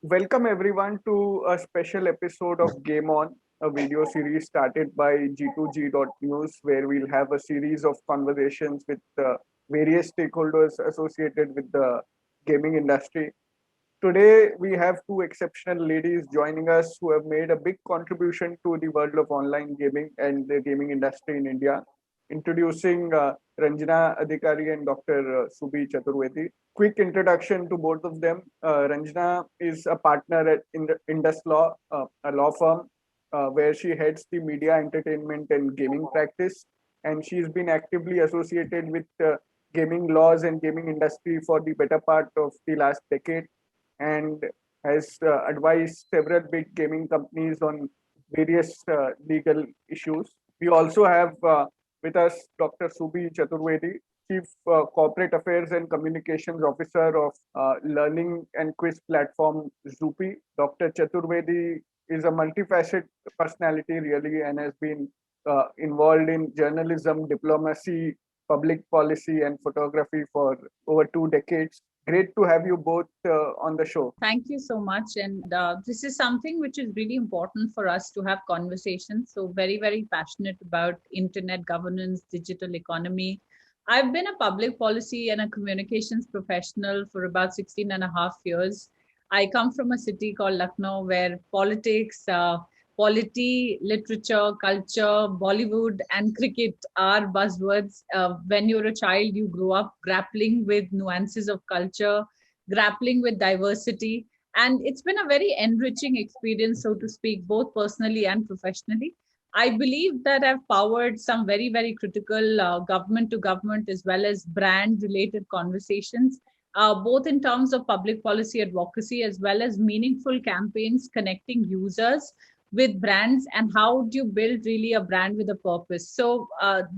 Welcome everyone to a special episode of Game On, a video series started by G2G.News, where we'll have a series of conversations with various stakeholders associated with the gaming industry. Today, we have two exceptional ladies joining us who have made a big contribution to the world of online gaming and the gaming industry in India. Introducing Ranjana Adhikari and Dr. Subi Chaturvedi. Quick introduction to both of them. Ranjana is a partner at IndusLaw, a law firm where she heads the media, entertainment, and gaming practice. And she's been actively associated with gaming laws and gaming industry for the better part of the last decade and has advised several big gaming companies on various legal issues. We also have with us Dr. Subi Chaturvedi, Chief Corporate Affairs and Communications Officer of learning and quiz platform Zupee. Dr. Chaturvedi is a multifaceted personality, really, and has been involved in journalism, diplomacy, public policy, and photography for over 2 decades. Great to have you both on the show. Thank you so much. And this is something which is really important for us to have conversations. So very, very passionate about internet governance, digital economy. I've been a public policy and a communications professional for about 16 and a half years. I come from a city called Lucknow where politics, polity, literature, culture, Bollywood, and cricket are buzzwords. When you're a child, you grow up grappling with nuances of culture, grappling with diversity. And it's been a very enriching experience, so to speak, both personally and professionally. I believe that I've powered some very, very critical government to government as well as brand related conversations, both in terms of public policy advocacy as well as meaningful campaigns connecting users with brands and how do you build really a brand with a purpose. So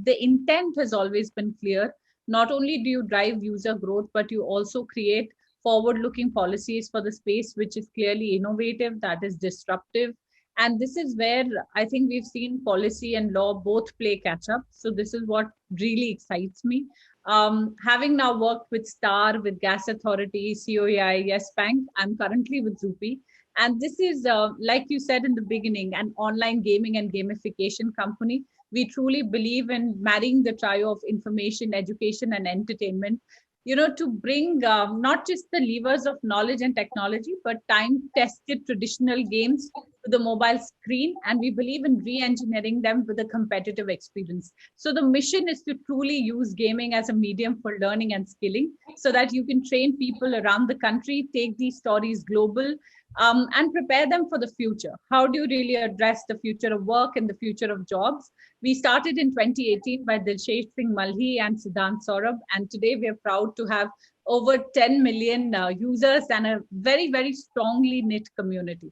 the intent has always been clear. Not only do you drive user growth, but you also create forward looking policies for the space, which is clearly innovative, that is disruptive. And this is where I think we've seen policy and law both play catch up. So this is what really excites me. Having now worked with Star, with Gas Authority, COAI, Yes Bank, I'm currently with Zupee. And this is, like you said in the beginning, an online gaming and gamification company. We truly believe in marrying the trio of information, education, and entertainment, to bring not just the levers of knowledge and technology, but time-tested traditional games to the mobile screen. And we believe in re-engineering them with a competitive experience. So the mission is to truly use gaming as a medium for learning and skilling so that you can train people around the country, take these stories global, and prepare them for the future. How do you really address the future of work and the future of jobs? We started in 2018 by Dilshesh Singh Malhi and Siddhant Saurabh, and today we are proud to have over 10 million users and a very, very strongly knit community.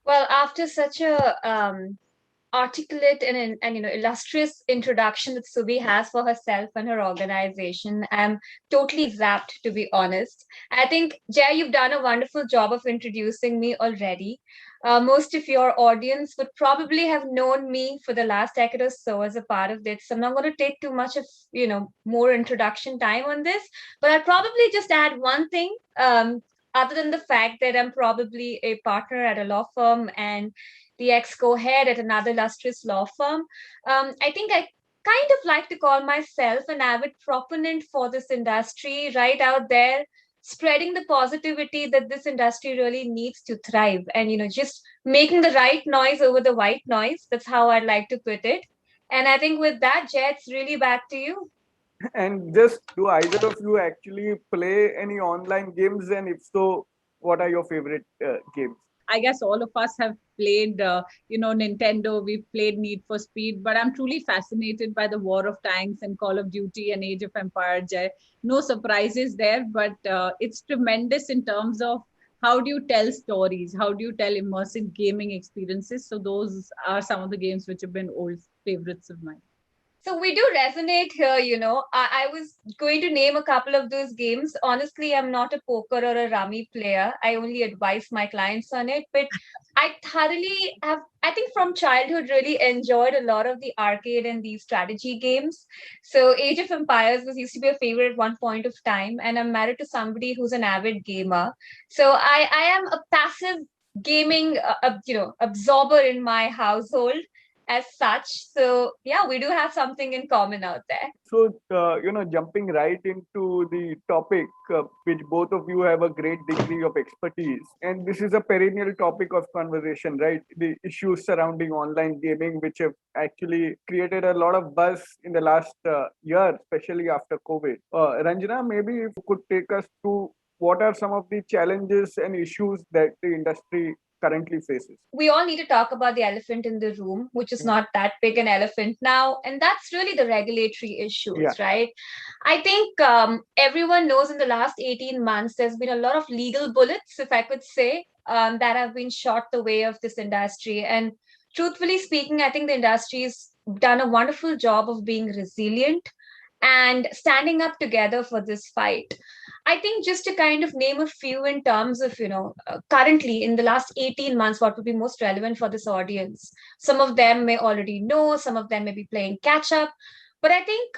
Well, after such a articulate and illustrious introduction that Subi has for herself and her organization, I'm totally zapped, to be honest. I think, Jay, you've done a wonderful job of introducing me already. Most of your audience would probably have known me for the last decade or so as a part of this. So I'm not going to take too much of more introduction time on this, but I'll probably just add one thing. Other than the fact that I'm probably a partner at a law firm and the ex-co-head at another illustrious law firm, I think I kind of like to call myself an avid proponent for this industry right out there, spreading the positivity that this industry really needs to thrive and just making the right noise over the white noise. That's how I'd like to put it. And I think with that, Jay, it's really back to you. And just, do either of you actually play any online games? And if so, what are your favorite games? I guess all of us have played, Nintendo. We've played Need for Speed, but I'm truly fascinated by the War of Tanks and Call of Duty and Age of Empires. No surprises there, but it's tremendous in terms of how do you tell stories? How do you tell immersive gaming experiences? So those are some of the games which have been old favorites of mine. So we do resonate here, I was going to name a couple of those games. Honestly, I'm not a poker or a rummy player. I only advise my clients on it. But I thoroughly have, I think from childhood, really enjoyed a lot of the arcade and these strategy games. So Age of Empires was used to be a favorite at one point of time. And I'm married to somebody who's an avid gamer. So I am a passive gaming, absorber in my household as such. So yeah, we do have something in common out there. So, jumping right into the topic, which both of you have a great degree of expertise, and this is a perennial topic of conversation, right? The issues surrounding online gaming, which have actually created a lot of buzz in the last year, especially after COVID. Ranjana, maybe if you could take us through what are some of the challenges and issues that the industry currently faces. We all need to talk about the elephant in the room, which is not that big an elephant now. And that's really the regulatory issues, right? I think everyone knows in the last 18 months, there's been a lot of legal bullets, if I could say, that have been shot the way of this industry. And truthfully speaking, I think the industry's done a wonderful job of being resilient and standing up together for this fight. I think just to kind of name a few in terms of, currently in the last 18 months, what would be most relevant for this audience. Some of them may already know, some of them may be playing catch up. But I think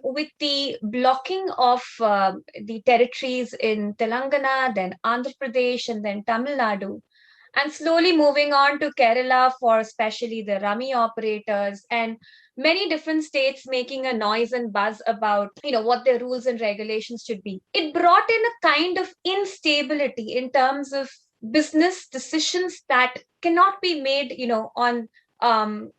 with the blocking of the territories in Telangana, then Andhra Pradesh, and then Tamil Nadu, and slowly moving on to Kerala for especially the rummy operators and many different states making a noise and buzz about what their rules and regulations should be. It brought in a kind of instability in terms of business decisions that cannot be made on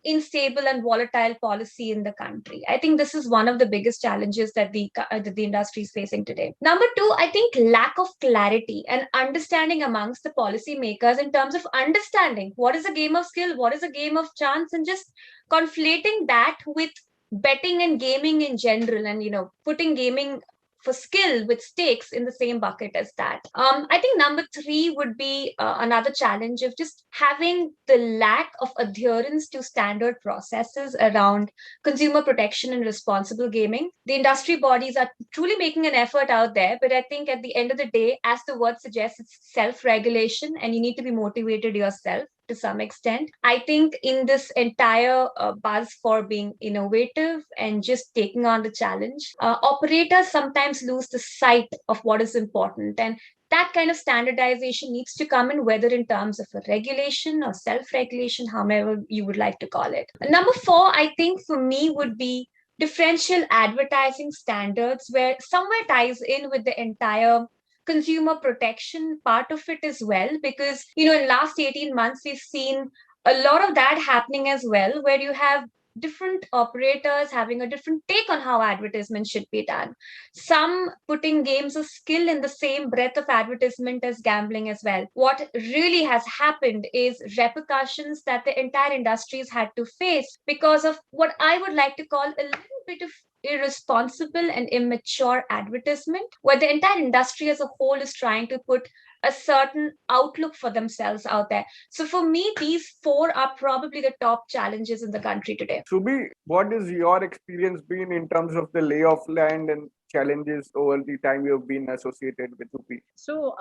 unstable and volatile policy in the country. I think this is one of the biggest challenges that the industry is facing today. Number two, I think lack of clarity and understanding amongst the policymakers in terms of understanding what is a game of skill, what is a game of chance, and just conflating that with betting and gaming in general, and putting gaming for skill with stakes in the same bucket as that. I think number three would be another challenge of just having the lack of adherence to standard processes around consumer protection and responsible gaming. The industry bodies are truly making an effort out there, but I think at the end of the day, as the word suggests, it's self-regulation and you need to be motivated yourself to some extent. I think in this entire buzz for being innovative and just taking on the challenge, operators sometimes lose the sight of what is important. And that kind of standardization needs to come in, whether in terms of a regulation or self-regulation, however you would like to call it. Number four, I think for me would be differential advertising standards, where somewhere ties in with the entire consumer protection part of it as well, because in last 18 months we've seen a lot of that happening as well, where you have different operators having a different take on how advertisement should be done, some putting games of skill in the same breadth of advertisement as gambling as well. What really has happened is repercussions that the entire industries had to face because of what I would like to call a little bit of irresponsible and immature advertisement, where the entire industry as a whole is trying to put a certain outlook for themselves out there. So for me, these four are probably the top challenges in the country today. Subi, what is your experience been in terms of the lay of land and challenges over the time you have been associated with Zupee? So,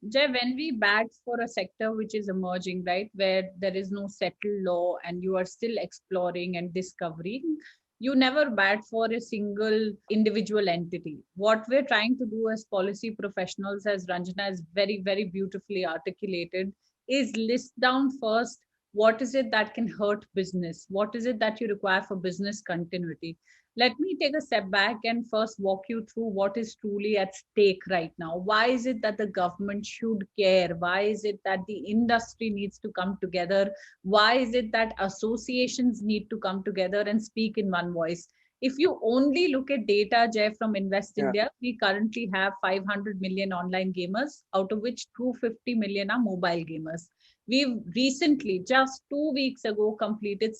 Jay, when we bat for a sector which is emerging, right, where there is no settled law and you are still exploring and discovering, you never bat for a single individual entity. What we're trying to do as policy professionals, as Ranjana has very, very beautifully articulated, is list down first what is it that can hurt business? What is it that you require for business continuity? Let me take a step back and first walk you through what is truly at stake right now. Why is it that the government should care? Why is it that the industry needs to come together? Why is it that associations need to come together and speak in one voice? If you only look at data, Jay, from Invest India, we currently have 500 million online gamers, out of which 250 million are mobile gamers. We've recently, just 2 weeks ago, completed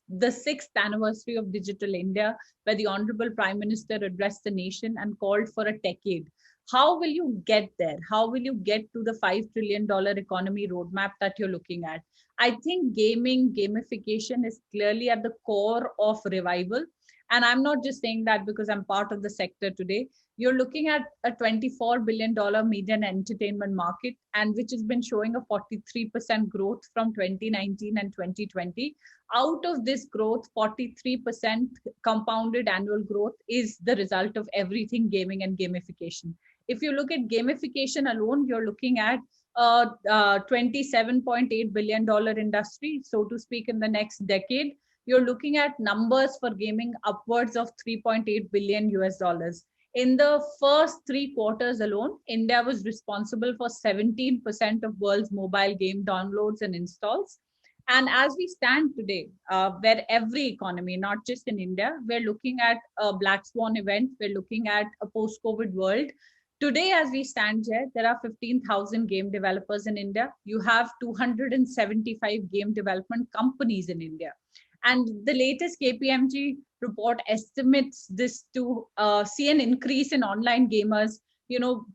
the sixth anniversary of Digital India, where the Honorable Prime Minister addressed the nation and called for a techade. How will you get there? How will you get to the $5 trillion economy roadmap that you're looking at? I think gamification is clearly at the core of revival. And I'm not just saying that because I'm part of the sector today. You're looking at a $24 billion media and entertainment market, and which has been showing a 43% growth from 2019 and 2020. Out of this growth, 43% compounded annual growth is the result of everything gaming and gamification. If you look at gamification alone, you're looking at a $27.8 billion industry, so to speak, in the next decade. You're looking at numbers for gaming upwards of 3.8 billion US dollars. In the first 3 quarters alone, India was responsible for 17% of world's mobile game downloads and installs. And as we stand today, where every economy, not just in India, we're looking at a black swan event, we're looking at a post-COVID world. Today, as we stand here, there are 15,000 game developers in India. You have 275 game development companies in India. And the latest KPMG report estimates this to see an increase in online gamers,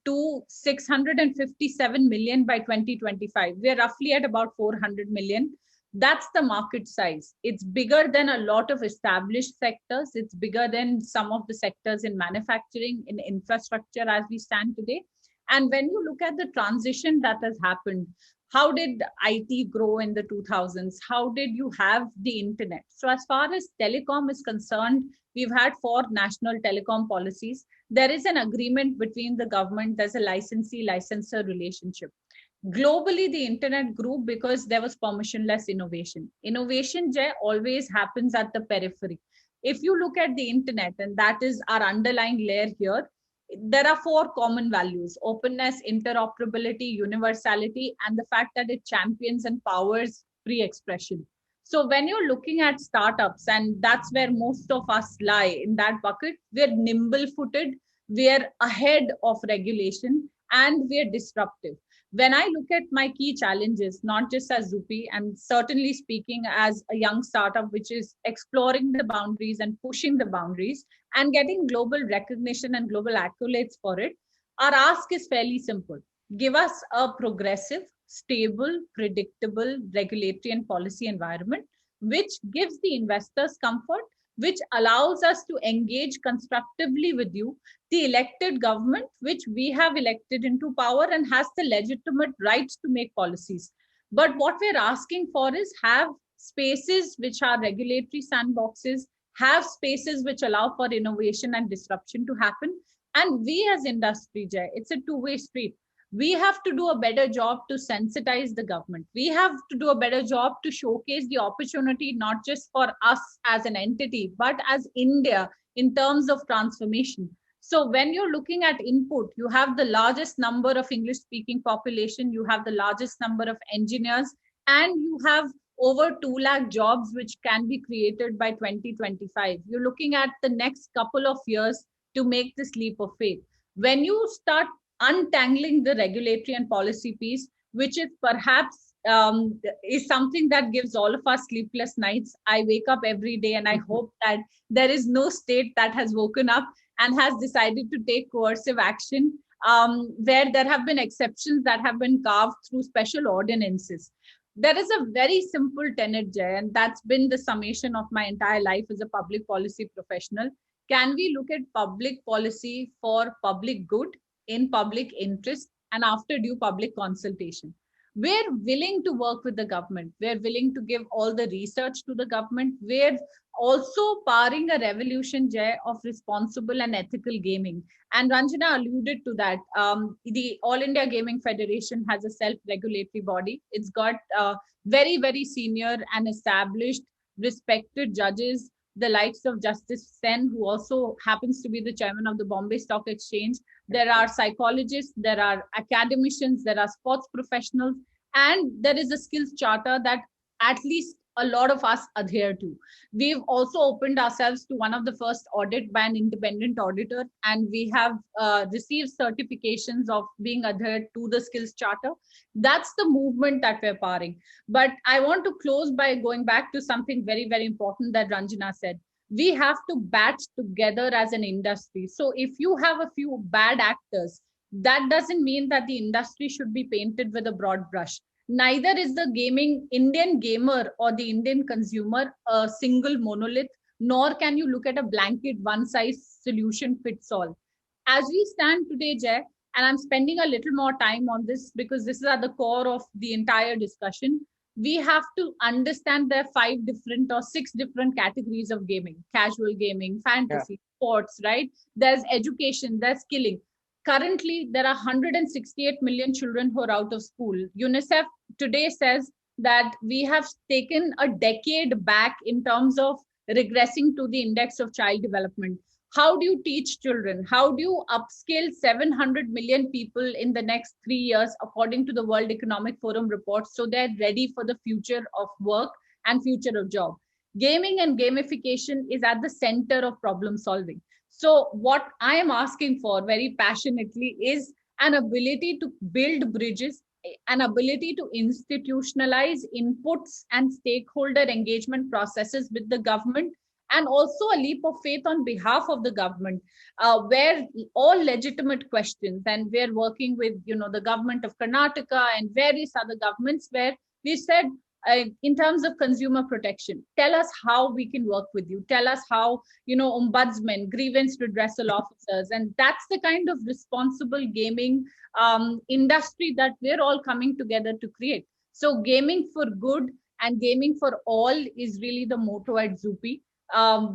to 657 million by 2025. We're roughly at about 400 million. That's the market size. It's bigger than a lot of established sectors. It's bigger than some of the sectors in manufacturing, in infrastructure as we stand today. And when you look at the transition that has happened, how did IT grow in the 2000s? How did you have the internet? So as far as telecom is concerned, we've had 4 national telecom policies. There is an agreement between the government. There's a licensee-licensor relationship. Globally, the internet grew because there was permissionless innovation. Innovation, Jay, always happens at the periphery. If you look at the internet, and that is our underlying layer here, there are 4 common values: openness, interoperability, universality, and the fact that it champions and powers free expression. So when you're looking at startups, and that's where most of us lie in that bucket, we're nimble footed, we're ahead of regulation, and we're disruptive. When I look at my key challenges, not just as Zupee, and certainly speaking as a young startup which is exploring the boundaries and pushing the boundaries and getting global recognition and global accolades for it, our ask is fairly simple. Give us a progressive, stable, predictable regulatory and policy environment which gives the investors comfort, which allows us to engage constructively with you, the elected government, which we have elected into power and has the legitimate rights to make policies. But what we're asking for is have spaces which are regulatory sandboxes, have spaces which allow for innovation and disruption to happen. And we as industry, Jay, it's a two-way street. We have to do a better job to sensitize the government. We have to do a better job to showcase the opportunity, not just for us as an entity, but as India in terms of transformation. So when you're looking at input, you have the largest number of English speaking population, you have the largest number of engineers, and you have over 2 lakh jobs which can be created by 2025. You're looking at the next couple of years to make this leap of faith. When you start untangling the regulatory and policy piece, which is perhaps is something that gives all of us sleepless nights. I wake up every day and I hope that there is no state that has woken up and has decided to take coercive action, where there have been exceptions that have been carved through special ordinances. There is a very simple tenet, Jay, and that's been the summation of my entire life as a public policy professional. Can we look at public policy for public good, in public interest, and after due public consultation? We're willing to work with the government. We're willing to give all the research to the government. We're also powering a revolution, Jay, of responsible and ethical gaming. And Ranjana alluded to that. The All India Gaming Federation has a self-regulatory body. It's got very, very senior and established, respected judges, the likes of Justice Sen, who also happens to be the chairman of the Bombay Stock Exchange. There are psychologists, there are academicians, there are sports professionals, and there is a skills charter that at least a lot of us adhere to. We've also opened ourselves to one of the first audit by an independent auditor, and we have received certifications of being adhered to the skills charter. That's the movement that we're powering. But I want to close by going back to something very, very important that Ranjana said. We have to bat together as an industry. So if you have a few bad actors, that doesn't mean that the industry should be painted with a broad brush. Neither is the Indian gamer or the Indian consumer a single monolith nor can you look at a blanket one size solution fits all. As we stand today, Jay, and I'm spending a little more time on this because this is at the core of the entire discussion. We have to understand there are 5 different or 6 different categories of gaming: casual gaming, fantasy, sports, right? There's education, there's skilling. Currently, there are 168 million children who are out of school. UNICEF today says that we have taken a decade back in terms of regressing to the index of child development. How do you teach children? How do you upskill 700 million people in the next 3 years, according to the World Economic Forum report, so they're ready for the future of work and future of job? Gaming and gamification is at the center of problem solving. So what I am asking for very passionately is an ability to build bridges, an ability to institutionalize inputs and stakeholder engagement processes with the government, and also a leap of faith on behalf of the government, where all legitimate questions, and we're working with the government of Karnataka and various other governments, where we said, in terms of consumer protection, tell us how we can work with you. Tell us how, ombudsmen, grievance redressal officers, and that's the kind of responsible gaming industry that we're all coming together to create. So gaming for good and gaming for all is really the motto at Zupee.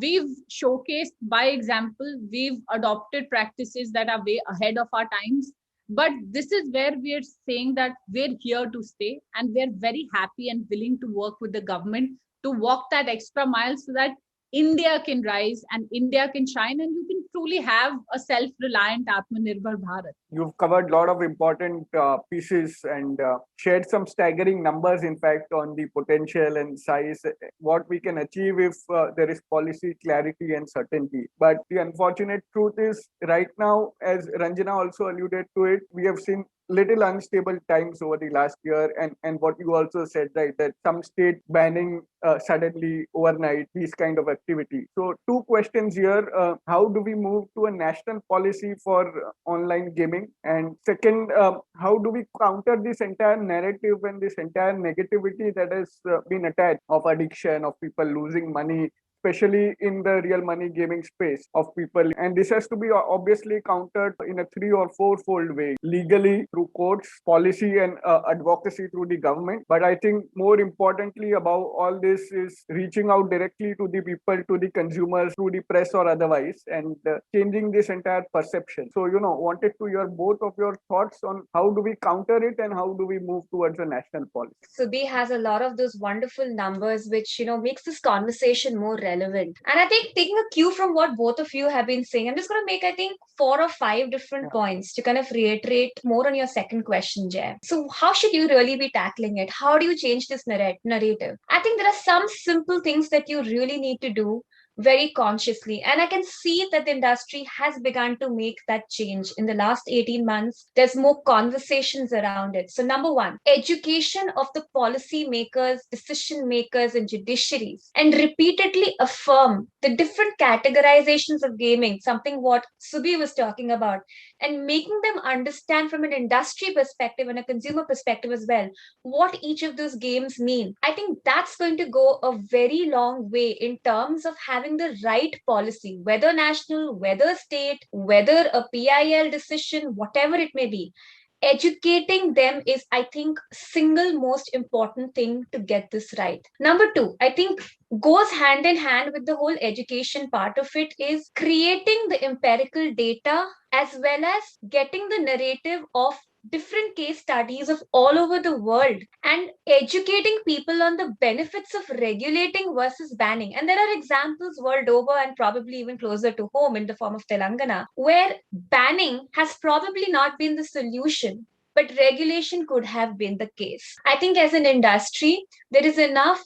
We've showcased by example, we've adopted practices that are way ahead of our times. But this is where we're saying that we're here to stay, and we're very happy and willing to work with the government to walk that extra mile so that India can rise and India can shine, and you can truly have a self-reliant Atmanirbhar Bharat. You've covered a lot of important pieces and shared some staggering numbers, in fact, on the potential and size, what we can achieve if there is policy clarity and certainty. But the unfortunate truth is, right now, as Ranjana also alluded to it, we have seen little unstable times over the last year, and what you also said, right, that some state banning suddenly overnight these kind of activity. So 2 questions here: how do we move to a national policy for online gaming? And second, how do we counter this entire narrative and this entire negativity that has been attached of addiction, of people losing money, especially in the real money gaming space of people? And this has to be obviously countered in a 3 or 4-fold way: legally through courts, policy and advocacy through the government. But I think more importantly above all this is reaching out directly to the people, to the consumers, through the press or otherwise, and changing this entire perception. So, wanted to hear both of your thoughts on how do we counter it and how do we move towards a national policy. Subi has a lot of those wonderful numbers, which makes this conversation more relevant. And I think, taking a cue from what both of you have been saying, I'm just going to make, I think, 4 or 5 different points to kind of reiterate more on your second question, Jay. So how should you really be tackling it? How do you change this narrative? I think there are some simple things that you really need to do very consciously. And I can see that the industry has begun to make that change in the last 18 months. There's more conversations around it. So number one, education of the policy makers, decision makers, and judiciaries, and repeatedly affirm the different categorizations of gaming, something what Subi was talking about, and making them understand from an industry perspective and a consumer perspective as well, what each of those games mean. I think that's going to go a very long way in terms of having the right policy, whether national, whether state, whether a PIL decision, whatever it may be. Educating them is, I think, single most important thing to get this right. Number two, I think goes hand in hand with the whole education part of it, is creating the empirical data as well as getting the narrative of different case studies of all over the world and educating people on the benefits of regulating versus banning. And there are examples world over and probably even closer to home in the form of Telangana, where banning has probably not been the solution, but regulation could have been the case. I think as an industry, there is enough,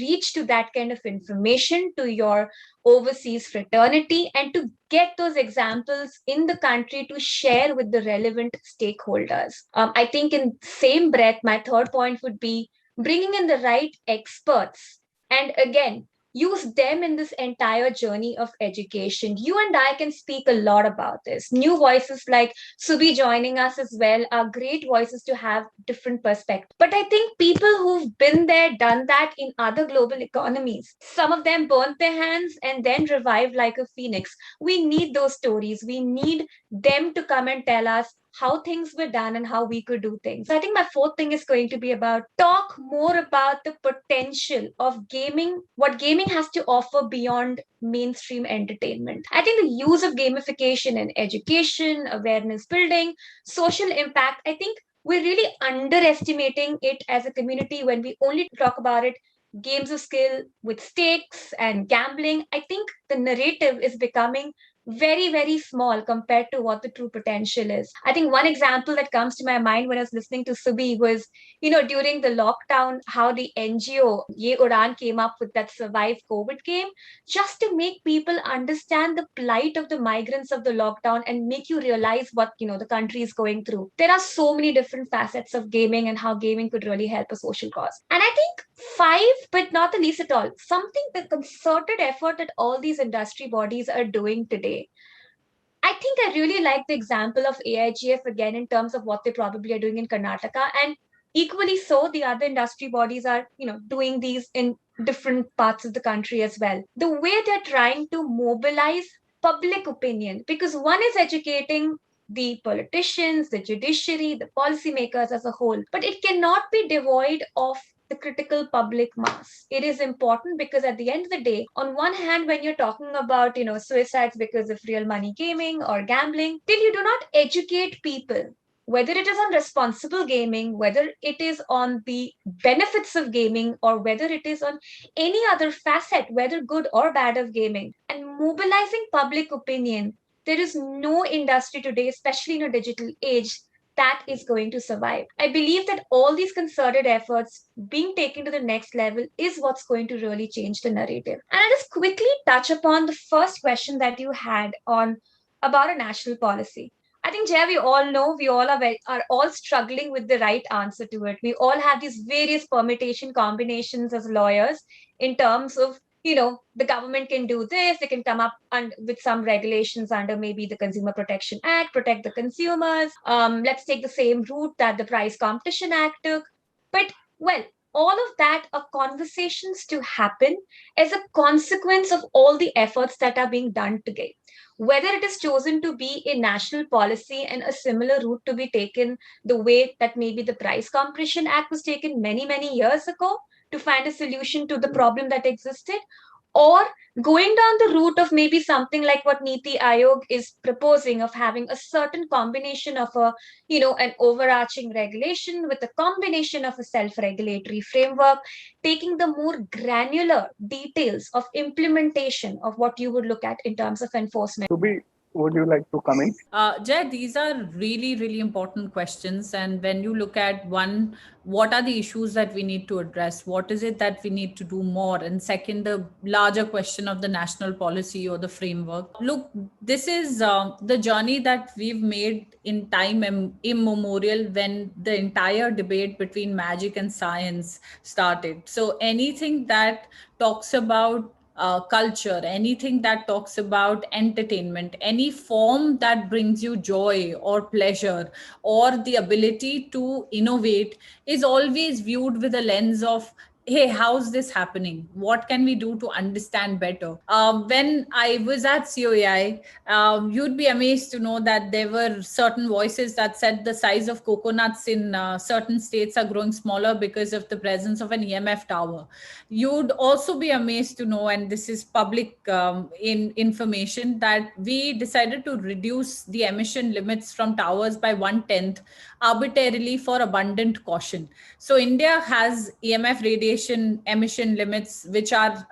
reach to that kind of information to your overseas fraternity and to get those examples in the country to share with the relevant stakeholders. I think in same breath, my third point would be bringing in the right experts. And again, use them in this entire journey of education. You and I can speak a lot about this. New voices like Subi joining us as well are great voices to have different perspectives. But I think people who've been there, done that in other global economies, some of them burnt their hands and then revived like a phoenix. We need those stories. We need them to come and tell us how things were done and how we could do things. I think my fourth thing is going to be about talk more about the potential of gaming, what gaming has to offer beyond mainstream entertainment. I think the use of gamification in education, awareness building, social impact, I think we're really underestimating it as a community when we only talk about it games of skill with stakes and gambling. I think the narrative is becoming very, very small compared to what the true potential is. I think one example that comes to my mind when I was listening to Subi was, during the lockdown, how the NGO Ye Udan came up with that Survive COVID game just to make people understand the plight of the migrants of the lockdown and make you realize what, the country is going through. There are so many different facets of gaming and how gaming could really help a social cause. And I think five, but not the least at all, something the concerted effort that all these industry bodies are doing today. I think I really like the example of AIGF again in terms of what they probably are doing in Karnataka. And equally so, the other industry bodies are, doing these in different parts of the country as well. The way they're trying to mobilize public opinion, because one is educating the politicians, the judiciary, the policymakers as a whole, but it cannot be devoid of the critical public mass. It is important because at the end of the day, on one hand, when you're talking about, suicides because of real money gaming or gambling, till you do not educate people, whether it is on responsible gaming, whether it is on the benefits of gaming, or whether it is on any other facet, whether good or bad of gaming, and mobilizing public opinion, there is no industry today, especially in a digital age, that is going to survive. I believe that all these concerted efforts being taken to the next level is what's going to really change the narrative. And I'll just quickly touch upon the first question that you had on about a national policy. I think, Jay, we all know we all are all struggling with the right answer to it. We all have these various permutation combinations as lawyers in terms of, the government can do this, they can come up with some regulations under maybe the Consumer Protection Act, protect the consumers. Let's take the same route that the Price Competition Act took. But, well, all of that are conversations to happen as a consequence of all the efforts that are being done today. Whether it is chosen to be a national policy and a similar route to be taken the way that maybe the Price Competition Act was taken many, many years ago to find a solution to the problem that existed, or going down the route of maybe something like what Niti Aayog is proposing of having a certain combination of an overarching regulation with a combination of a self-regulatory framework, taking the more granular details of implementation of what you would look at in terms of enforcement. Subi, would you like to comment? Jay, these are really, really important questions. And when you look at one, what are the issues that we need to address? What is it that we need to do more? And second, the larger question of the national policy or the framework. Look, this is the journey that we've made in time immemorial when the entire debate between magic and science started. So anything that talks about culture, anything that talks about entertainment, any form that brings you joy or pleasure or the ability to innovate is always viewed with a lens of, hey, how's this happening? What can we do to understand better? When I was at COAI, you'd be amazed to know that there were certain voices that said the size of coconuts in certain states are growing smaller because of the presence of an EMF tower. You'd also be amazed to know, and this is public in information, that we decided to reduce the emission limits from towers by 1/10 arbitrarily for abundant caution. So India has EMF radiation emission limits, which are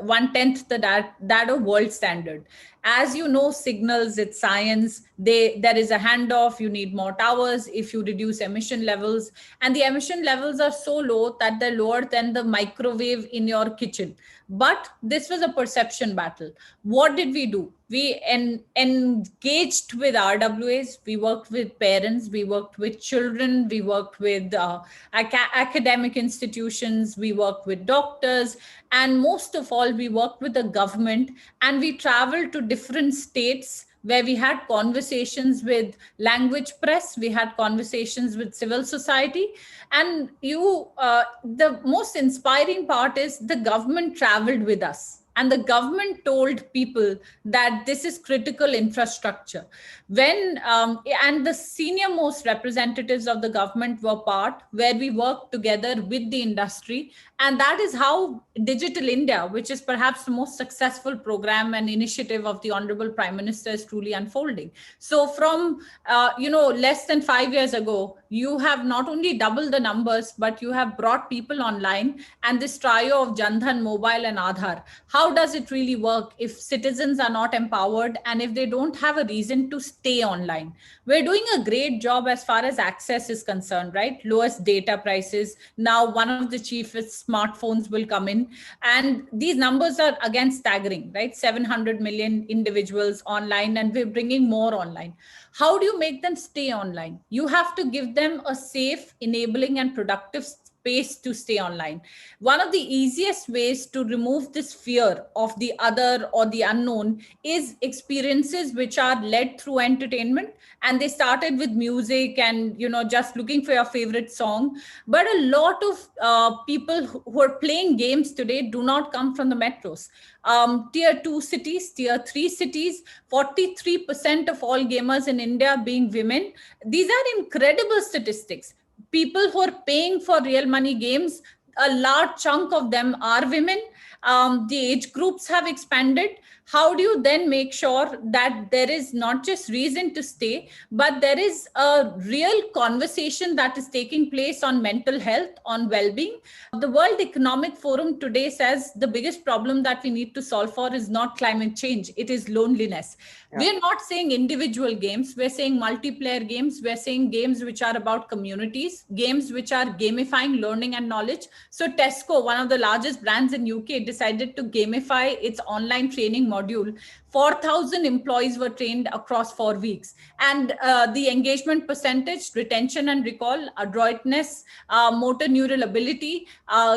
1/10 that of world standard. As you know, signals, it's science. There is a handoff. You need more towers if you reduce emission levels. And the emission levels are so low that they're lower than the microwave in your kitchen. But this was a perception battle. What did we do? We engaged with RWAs. We worked with parents. We worked with children. We worked with academic institutions. We worked with doctors. And most of all, we worked with the government and we traveled to different states where we had conversations with language press, we had conversations with civil society. And the most inspiring part is the government traveled with us. And the government told people that this is critical infrastructure. And the senior most representatives of the government were part, where we worked together with the industry. And that is how Digital India, which is perhaps the most successful program and initiative of the Honorable Prime Minister, is truly unfolding. So from, less than 5 years ago, you have not only doubled the numbers, but you have brought people online. And this trio of Jandhan, mobile and Aadhaar, how does it really work if citizens are not empowered and if they don't have a reason to stay online? We're doing a great job as far as access is concerned, right? Lowest data prices. Now, one of the cheapest smartphones will come in. And these numbers are again staggering, right? 700 million individuals online, and we're bringing more online. How do you make them stay online? You have to give them a safe, enabling, and productive space to stay online. One of the easiest ways to remove this fear of the other or the unknown is experiences which are led through entertainment. And they started with music and, just looking for your favorite song. But a lot of people who are playing games today do not come from the metros. Tier 2 cities, tier 3 cities, 43% of all gamers in India being women. These are incredible statistics. People who are paying for real money games, a large chunk of them are women. The age groups have expanded. How do you then make sure that there is not just reason to stay, but there is a real conversation that is taking place on mental health, on well-being? The World Economic Forum today says the biggest problem that we need to solve for is not climate change, it is loneliness. Yeah. We're not saying individual games, we're saying multiplayer games, we're saying games which are about communities, games which are gamifying learning and knowledge. So Tesco, one of the largest brands in UK, decided to gamify its online training module. 4,000 employees were trained across 4 weeks. And the engagement percentage, retention and recall, adroitness, motor neural ability,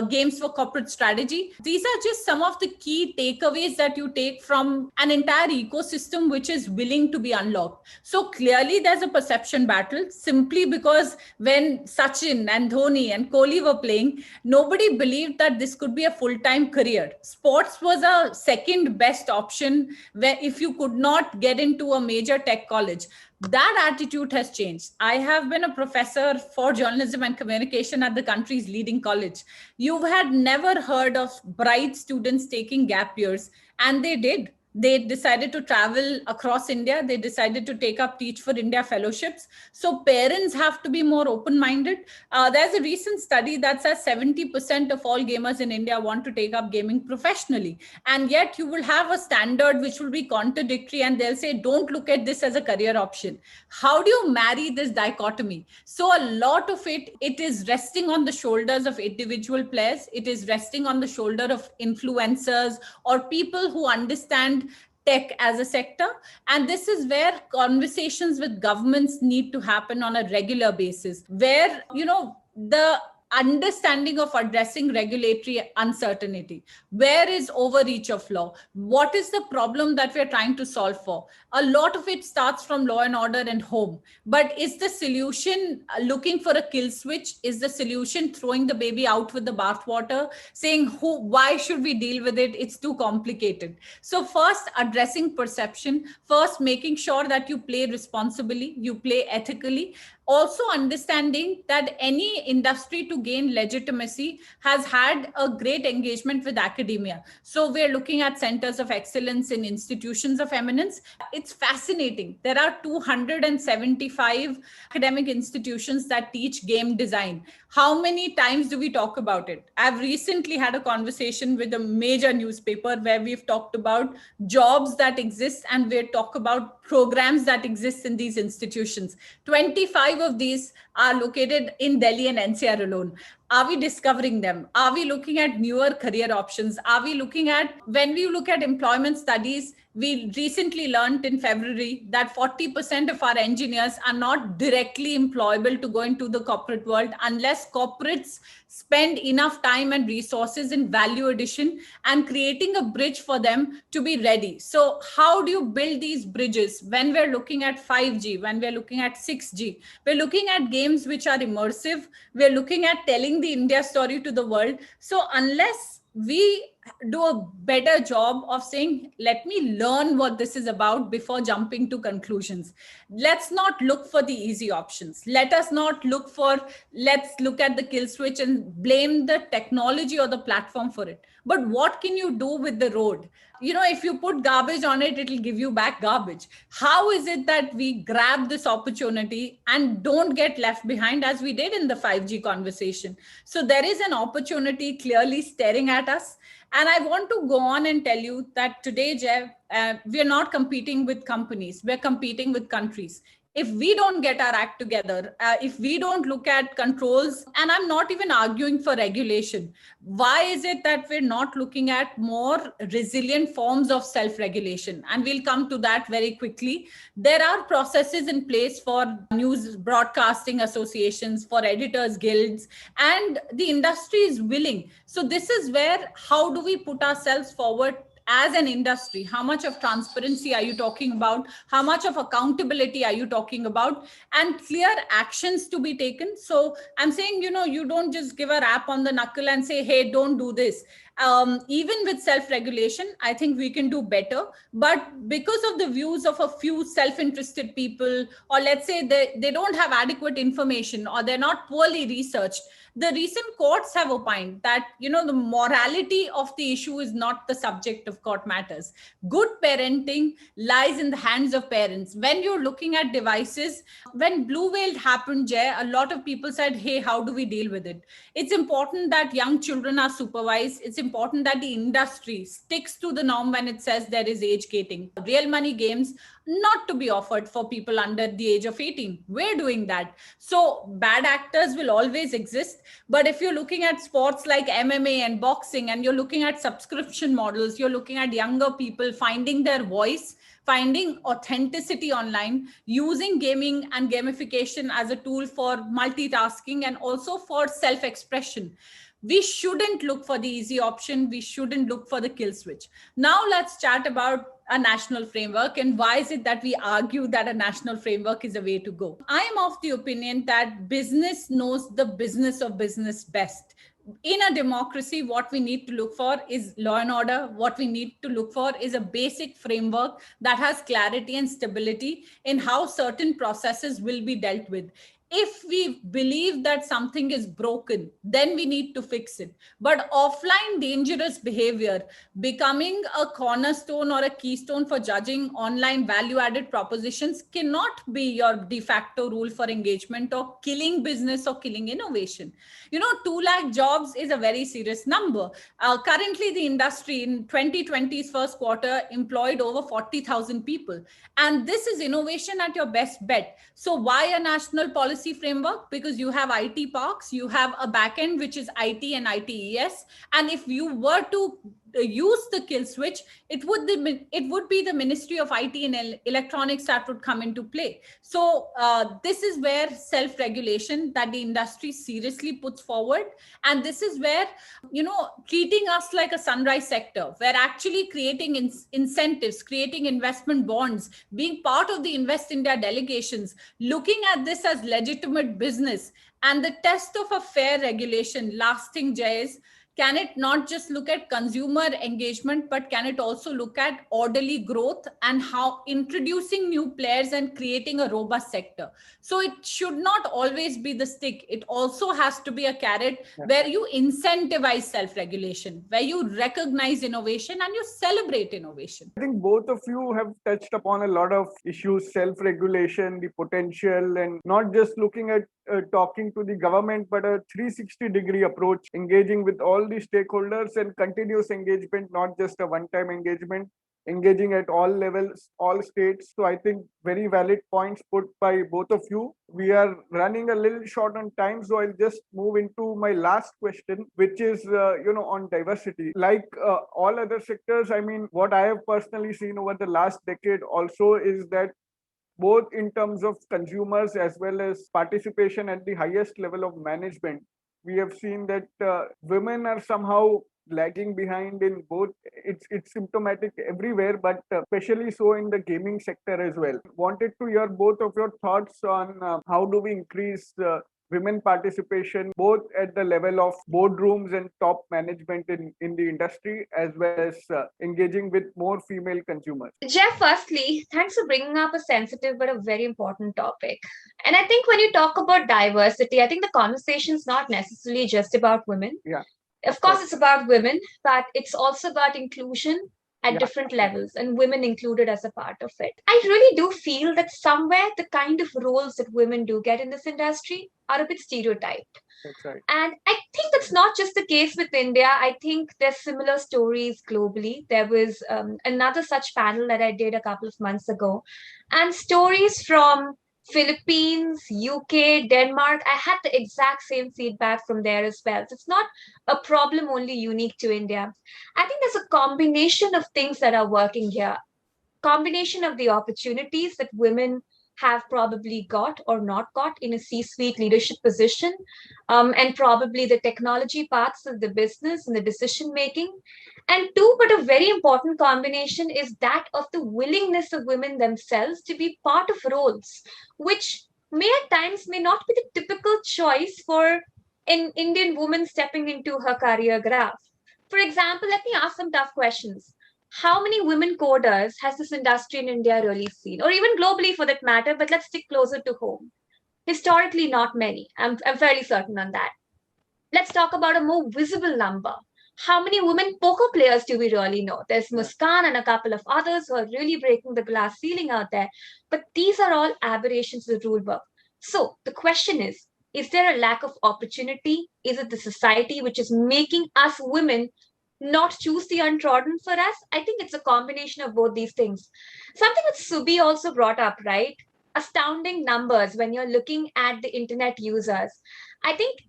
games for corporate strategy. These are just some of the key takeaways that you take from an entire ecosystem which is willing to be unlocked. So clearly there's a perception battle, simply because when Sachin and Dhoni and Kohli were playing, nobody believed that this could be a full-time career. Sports was a second best option where if you could not get into a major tech college. That attitude has changed. I have been a professor for journalism and communication at the country's leading college. You had never heard of bright students taking gap years, and they did. They decided to travel across India. They decided to take up Teach for India fellowships. So parents have to be more open-minded. There's a recent study that says 70% of all gamers in India want to take up gaming professionally. And yet you will have a standard which will be contradictory, and they'll say, don't look at this as a career option. How do you marry this dichotomy? So a lot of it is resting on the shoulders of individual players. It is resting on the shoulder of influencers or people who understand tech as a sector. And this is where conversations with governments need to happen on a regular basis, where, the understanding of addressing regulatory uncertainty. Where is overreach of law? What is the problem that we're trying to solve for? A lot of it starts from law and order and home. But is the solution looking for a kill switch? Is the solution throwing the baby out with the bathwater, saying, why should we deal with it? It's too complicated. So first, addressing perception. First, making sure that you play responsibly, you play ethically. Also understanding that any industry to gain legitimacy has had a great engagement with academia. So we're looking at centers of excellence in institutions of eminence. It's fascinating. There are 275 academic institutions that teach game design. How many times do we talk about it? I've recently had a conversation with a major newspaper where we've talked about jobs that exist, and we've talked about programs that exist in these institutions. 25 of these are located in Delhi and NCR alone. Are we discovering them? Are we looking at newer career options? Are we looking at, when we look at employment studies, We recently learned in February that 40% of our engineers are not directly employable to go into the corporate world unless corporates spend enough time and resources in value addition and creating a bridge for them to be ready. So how do you build these bridges when we're looking at 5G, when we're looking at 6G? We're looking at games which are immersive. We're looking at telling the India story to the world. So unless we do a better job of saying, let me learn what this is about before jumping to conclusions. Let's not look for the easy options. Let us not look for, let's look at the kill switch and blame the technology or the platform for it. But what can you do with the road? If you put garbage on it, it'll give you back garbage. How is it that we grab this opportunity and don't get left behind as we did in the 5G conversation? So there is an opportunity clearly staring at us. And I want to go on and tell you that today, Jeff, we're not competing with companies, we're competing with countries. If we don't get our act together, if we don't look at controls, and I'm not even arguing for regulation, why is it that we're not looking at more resilient forms of self-regulation? And we'll come to that very quickly. There are processes in place for news broadcasting associations, for editors guilds, and the industry is willing. So this is where, how do we put ourselves forward as an industry? How much of transparency are you talking about? How much of accountability are you talking about? And clear actions to be taken. So I'm saying, you don't just give a rap on the knuckle and say, hey, don't do this. Even with self-regulation, I think we can do better. But because of the views of a few self-interested people, or let's say they don't have adequate information, or they're not poorly researched, the recent courts have opined that, the morality of the issue is not the subject of court matters. Good parenting lies in the hands of parents. When you're looking at devices, when Blue Whale happened, Jay, a lot of people said, hey, how do we deal with it? It's important that young children are supervised. It's important that the industry sticks to the norm when it says there is age gating. Real money games not to be offered for people under the age of 18. We're doing that. So bad actors will always exist. But if you're looking at sports like MMA and boxing, and you're looking at subscription models, you're looking at younger people finding their voice, finding authenticity online, using gaming and gamification as a tool for multitasking and also for self-expression. We shouldn't look for the easy option. We shouldn't look for the kill switch. Now let's chat about a national framework and why is it that we argue that a national framework is a way to go. I am of the opinion that business knows the business of business best. In a democracy, what we need to look for is law and order. What we need to look for is a basic framework that has clarity and stability in how certain processes will be dealt with. If we believe that something is broken, then we need to fix it. But offline dangerous behavior becoming a cornerstone or a keystone for judging online value-added propositions cannot be your de facto rule for engagement or killing business or killing innovation. 2 lakh jobs is a very serious number. Currently, the industry in 2020's first quarter employed over 40,000 people. And this is innovation at your best bet. So why a national policy framework? Because you have IT parks, you have a backend, which is IT and ITES. And if you were to use the kill switch, it would be the Ministry of IT and Electronics that would come into play. So this is where self-regulation that the industry seriously puts forward. And this is where, treating us like a sunrise sector, we're actually creating incentives, creating investment bonds, being part of the Invest India delegations, looking at this as legitimate business. And the test of a fair regulation, last thing, Jay, is, can it not just look at consumer engagement, but can it also look at orderly growth and how introducing new players and creating a robust sector? So it should not always be the stick. It also has to be a carrot where you incentivize self-regulation, where you recognize innovation and you celebrate innovation. I think both of you have touched upon a lot of issues, self-regulation, the potential, and not just looking at talking to the government, but a 360-degree approach, engaging with all the stakeholders and continuous engagement, not just a one-time engagement. engaging at all levels, all states. So I think very valid points put by both of you. We are running a little short on time, so I'll just move into my last question, which is, on diversity. Like all other sectors, I mean, what I have personally seen over the last decade also is that both in terms of consumers as well as participation at the highest level of management, we have seen that women are somehow lagging behind in both. It's symptomatic everywhere, but especially so in the gaming sector as well. Wanted to hear both of your thoughts on how do we increase women participation both at the level of boardrooms and top management in the industry, as well as engaging with more female consumers. Jeff, firstly, thanks for bringing up a sensitive but a very important topic. And I think when you talk about diversity, I think the conversation is not necessarily just about women. Yeah. Of course, it's about women, but it's also about inclusion at different levels and women included as a part of it. I really do feel that somewhere the kind of roles that women do get in this industry are a bit stereotyped. That's right. And I think that's not just the case with India. I think there's similar stories globally. There was another such panel that I did a couple of months ago, and stories from Philippines, UK, Denmark. I had the exact same feedback from there as well. So it's not a problem only unique to India. I think there's a combination of things that are working here. Combination of the opportunities that women have probably got or not got in a C-suite leadership position, and probably the technology parts of the business and the decision making. And two, but a very important combination is that of the willingness of women themselves to be part of roles, which may at times may not be the typical choice for an Indian woman stepping into her career graph. For example, let me ask some tough questions. How many women coders has this industry in India really seen, or even globally for that matter? But let's stick closer to home. Historically, not many. I'm fairly certain on that. Let's talk about a more visible number. How many women poker players do we really know? There's Muskan and a couple of others who are really breaking the glass ceiling out there. But these are all aberrations of the rule book. So the question is there a lack of opportunity? Is it the society which is making us women not choose the untrodden for us? I think it's a combination of both these things. Something that Subi also brought up, right? Astounding numbers when you're looking at the internet users. I think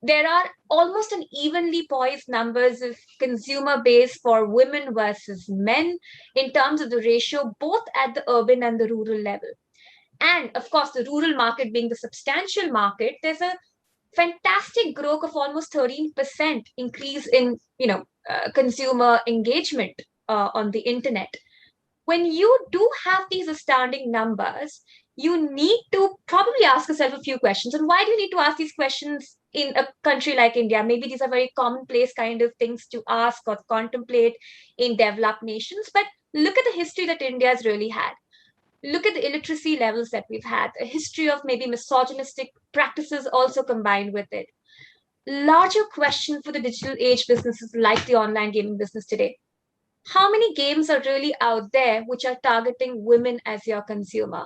there are almost an evenly poised numbers of consumer base for women versus men in terms of the ratio, both at the urban and the rural level. And of course, the rural market being the substantial market, there's a fantastic growth of almost 13% increase in consumer engagement on the internet. When you do have these astounding numbers, you need to probably ask yourself a few questions. And why do you need to ask these questions in a country like India? Maybe these are very commonplace kind of things to ask or contemplate in developed nations, but look at the history that India has really had. Look at the illiteracy levels that we've had, a history of maybe misogynistic practices also combined with it. Larger question for the digital age businesses like the online gaming business today. How many games are really out there which are targeting women as your consumer?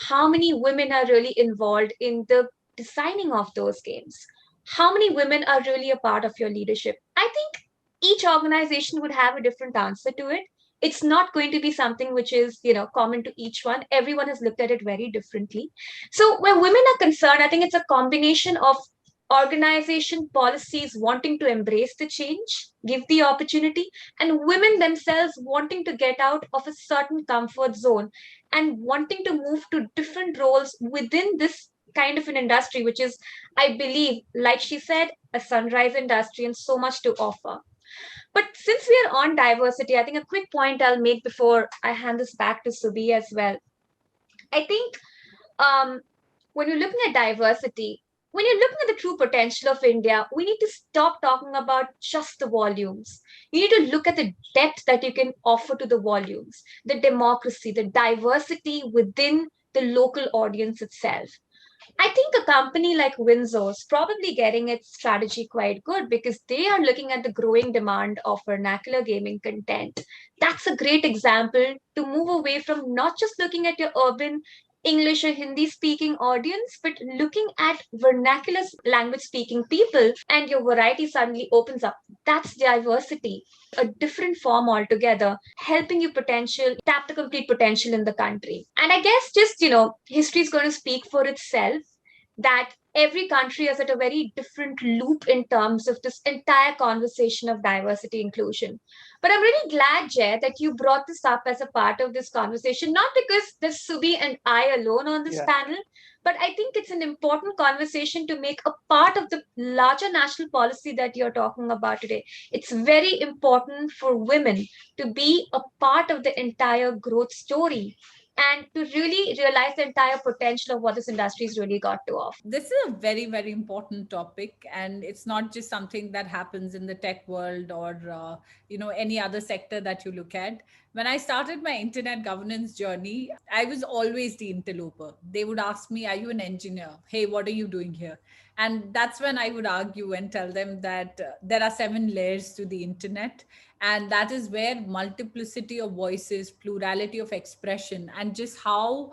How many women are really involved in the designing of those games? How many women are really a part of your leadership? I think each organization would have a different answer to it. It's not going to be something which is, common to each one. Everyone has looked at it very differently. So where women are concerned, I think it's a combination of organization policies wanting to embrace the change, give the opportunity, and women themselves wanting to get out of a certain comfort zone and wanting to move to different roles within this kind of an industry, which is, I believe, like she said, a sunrise industry and so much to offer. But since we are on diversity, I think a quick point I'll make before I hand this back to Subi as well. I think when you're looking at diversity, when you're looking at the true potential of India, we need to stop talking about just the volumes. You need to look at the depth that you can offer to the volumes, the democracy, the diversity within the local audience itself. I think a company like Windsor is probably getting its strategy quite good because they are looking at the growing demand of vernacular gaming content. That's a great example to move away from not just looking at your urban English or Hindi speaking audience, but looking at vernacular language speaking people, and your variety suddenly opens up. That's diversity, a different form altogether, helping you tap the complete potential in the country. And I guess just, history is going to speak for itself, that every country is at a very different loop in terms of this entire conversation of diversity inclusion. But I'm really glad, Jay, that you brought this up as a part of this conversation, not because there's Subi and I alone on this panel, but I think it's an important conversation to make a part of the larger national policy that you're talking about today. It's very important for women to be a part of the entire growth story and to really realize the entire potential of what this industry's really got to offer. This is a very, very important topic, and it's not just something that happens in the tech world or any other sector that you look at. When I started my internet governance journey, I was always the interloper. They would ask me, "Are you an engineer? Hey, what are you doing here?" And that's when I would argue and tell them that there are 7 layers to the internet. And that is where multiplicity of voices, plurality of expression, and just how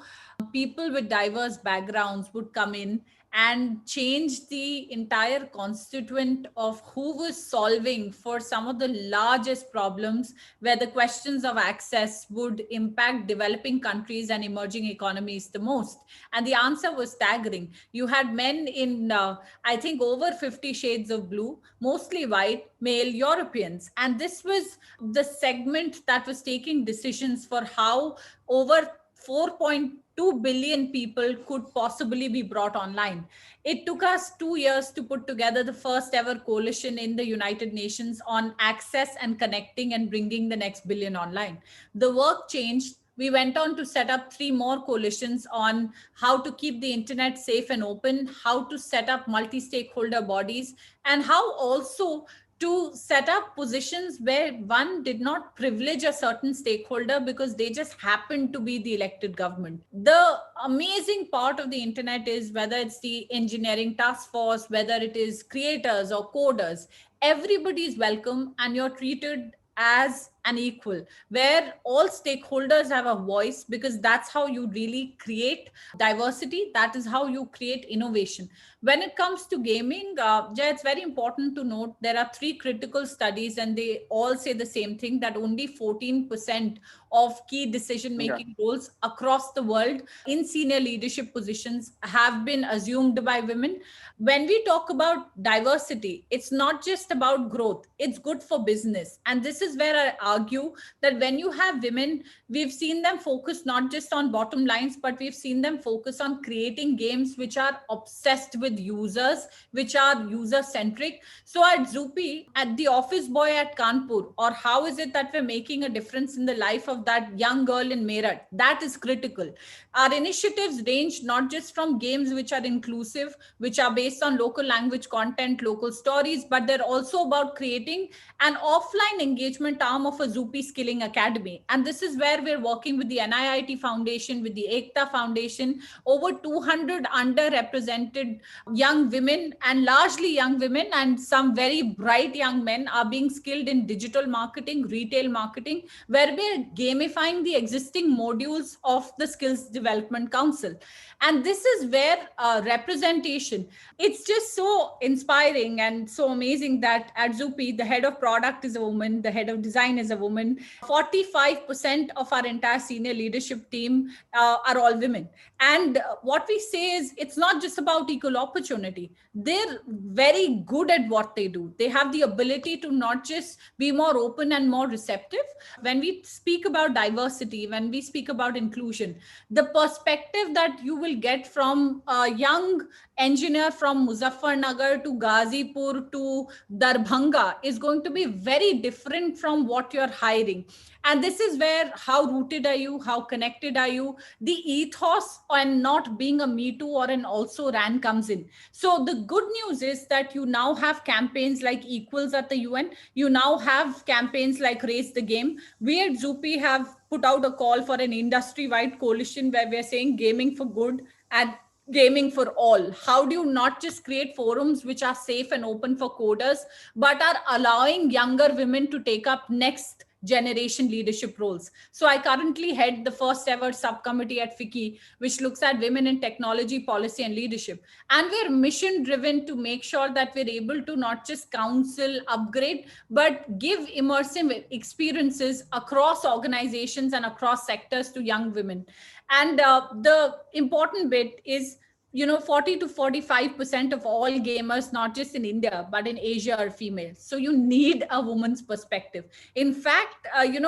people with diverse backgrounds would come in and change the entire constituent of who was solving for some of the largest problems, where the questions of access would impact developing countries and emerging economies the most. And the answer was staggering. You had men in, I think, over 50 shades of blue, mostly white, male Europeans. And this was the segment that was taking decisions for how over 4.2 billion people could possibly be brought online. It took us 2 years to put together the first ever coalition in the United Nations on access and connecting and bringing the next billion online. The work changed. We went on to set up 3 more coalitions on how to keep the internet safe and open, how to set up multi-stakeholder bodies, and how also to set up positions where one did not privilege a certain stakeholder because they just happened to be the elected government. The amazing part of the internet is whether it's the engineering task force, whether it is creators or coders, everybody is welcome and you're treated as an equal, where all stakeholders have a voice, because that's how you really create diversity. That is how you create innovation. When it comes to gaming, Jay, it's very important to note there are 3 critical studies and they all say the same thing, that only 14% of key decision-making roles across the world in senior leadership positions have been assumed by women. When we talk about diversity, it's not just about growth, it's good for business. And this is where I argue that when you have women, we've seen them focus not just on bottom lines, but we've seen them focus on creating games which are obsessed with users, which are user-centric. So at Zupee, at the office boy at Kanpur, or how is it that we're making a difference in the life of that young girl in Meerut, that is critical. Our initiatives range not just from games which are inclusive, which are based on local language content, local stories, but they're also about creating an offline engagement arm of a Zupee Skilling Academy. And this is where we're working with the NIIT Foundation, with the Ekta Foundation, over 200 underrepresented young women, and largely young women, and some very bright young men are being skilled in digital marketing, retail marketing, where we're gamifying the existing modules of the Skills Development Council. And this is where representation, it's just so inspiring and so amazing that at Zupee, the head of product is a woman, the head of design is a woman. 45% of our entire senior leadership team are all women. And what we say is, it's not just about equal opportunity. They're very good at what they do. They have the ability to not just be more open and more receptive. When we speak about diversity, when we speak about inclusion, the perspective that you will get from a young engineer from Muzaffarnagar to Ghazipur to Darbhanga is going to be very different from what you're hiring. And this is where how rooted are you, how connected are you, the ethos and not being a me too or an also ran comes in. So the good news is that you now have campaigns like Equals at the UN. You now have campaigns like Raise the Game. We at Zupee have put out a call for an industry-wide coalition where we're saying gaming for good and gaming for all. How do you not just create forums which are safe and open for coders, but are allowing younger women to take up next generation leadership roles. So I currently head the first ever subcommittee at FICCI, which looks at women in technology, policy, and leadership. And we're mission driven to make sure that we're able to not just counsel, upgrade, but give immersive experiences across organizations and across sectors to young women. And the important bit is, 40 to 45% of all gamers, not just in India, but in Asia, are female. So you need a woman's perspective. In fact,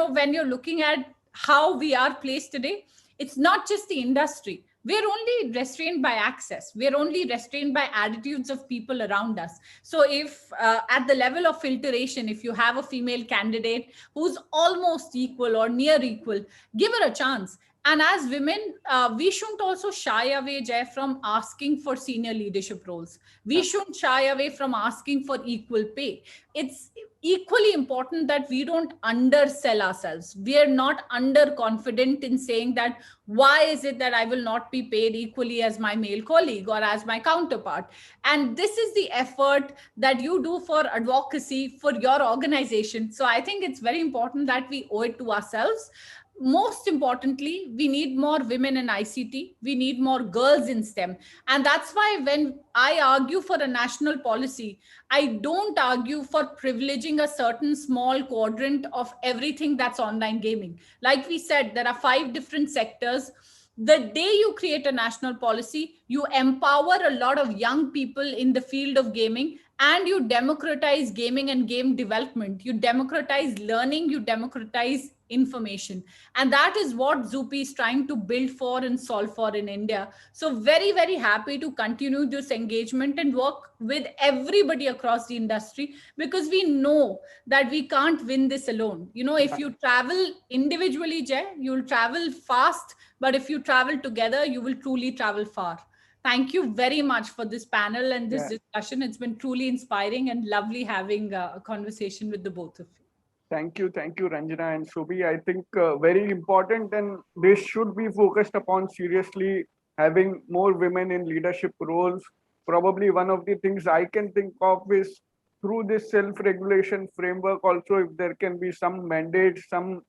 when you're looking at how we are placed today, it's not just the industry. We're only restrained by access. We're only restrained by attitudes of people around us. So if at the level of filtration, if you have a female candidate who's almost equal or near equal, give her a chance. And as women, we shouldn't also shy away, Jay, from asking for senior leadership roles. We shouldn't shy away from asking for equal pay. It's equally important that we don't undersell ourselves. We are not underconfident in saying that, why is it that I will not be paid equally as my male colleague or as my counterpart? And this is the effort that you do for advocacy for your organization. So I think it's very important that we owe it to ourselves. Most importantly, we need more women in ICT. We need more girls in STEM. And that's why when I argue for a national policy, I don't argue for privileging a certain small quadrant of everything that's online gaming. Like we said, there are 5 different sectors. The day you create a national policy, you empower a lot of young people in the field of gaming, and you democratize gaming and game development. You democratize learning, you democratize information. And that is what Zupee is trying to build for and solve for in India. So very, very happy to continue this engagement and work with everybody across the industry, because we know that we can't win this alone. If you travel individually, Jay, you'll travel fast, but if you travel together, you will truly travel far. Thank you very much for this panel and this discussion. It's been truly inspiring and lovely having a conversation with the both of you. Thank you, Ranjana and Subi. I think very important, and this should be focused upon seriously, having more women in leadership roles. Probably one of the things I can think of is through this self-regulation framework also, if there can be some mandate, some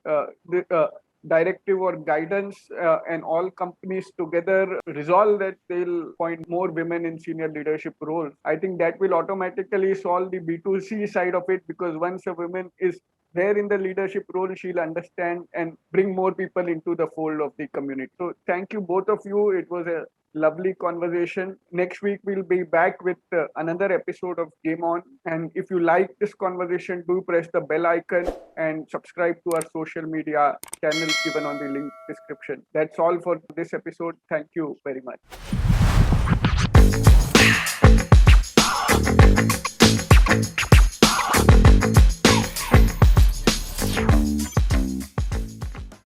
directive or guidance, and all companies together resolve that they'll appoint more women in senior leadership roles. I think that will automatically solve the B2C side of it, because once a woman is there in the leadership role, she'll understand and bring more people into the fold of the community. So thank you, both of you. It was a lovely conversation. Next week, we'll be back with another episode of Game On. And if you like this conversation, do press the bell icon and subscribe to our social media channels given on the link description. That's all for this episode. Thank you very much.